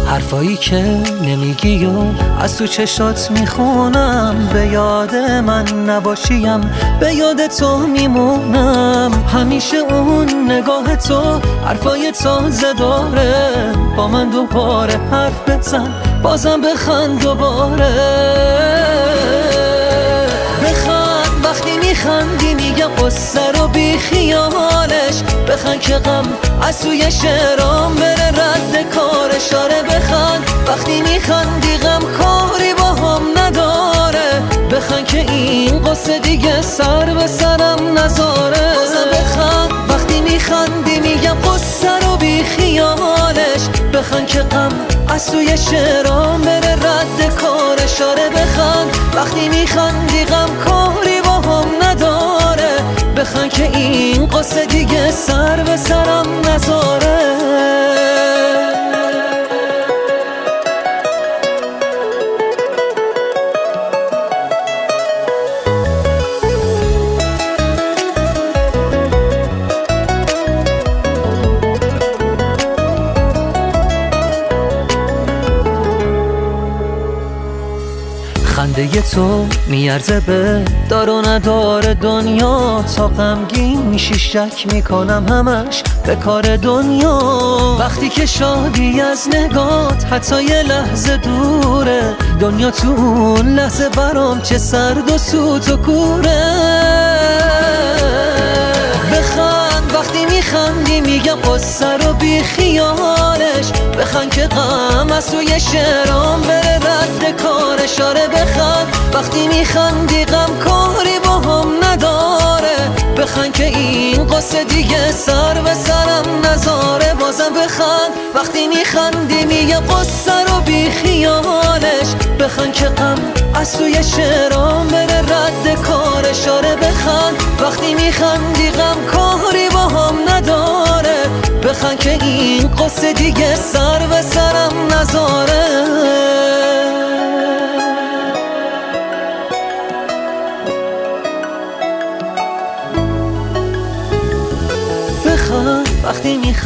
حرفایی که نمیگی و از تو چشات میخونم، به یاد من نباشیم به یاد تو میمونم. همیشه اون نگاه تو حرفای تازه داره، با من دوباره حرف بزن بازم بخند دوباره. بخند وقتی میخندی میگم قصه رو بی خیالش، بخند که غم از توی شعرام بره رد کارش. آره بخند وقتی میخندی غم کاری با هم نداره، بخند که این قصه دیگه سر به سرم نذاره. بازم بخند وقتی میخندی میگم قصه رو بی خیالش، بخند که غم از توی شعرام بره رد کارش. آره بخند وقتی میخندی غم کاری با هم نداره، بخند که این قصه دیگه سر به سرم نذاره. خنده تو میارزه به دار و ندار دنیا، تا غمگین میشی شک میکنم همش به کار دنیا. وقتی که شادی از نگات حتی یه لحظه دوره، دنیا تو اون لحظه برام چه سرد و سوت و کوره. بخند وقتی میخندی میگم قصه رو بی خیالش، بخند که غم از توی شعرام بره رد کارش. آره بخند وقتی میخندی غم کاری با هم نداره، بخند که این قصه دیگه سر به سرم نذاره. بازم بخند وقتی میخندی میگم قصه رو بی خیالش، بخند که غم از توی شعرام بره رد کارش. آره بخند وقتی میخندی غم کاری با هم نداره، بخند که این قصه دیگه سر به سرم نذاره. بخند وقتی میخندی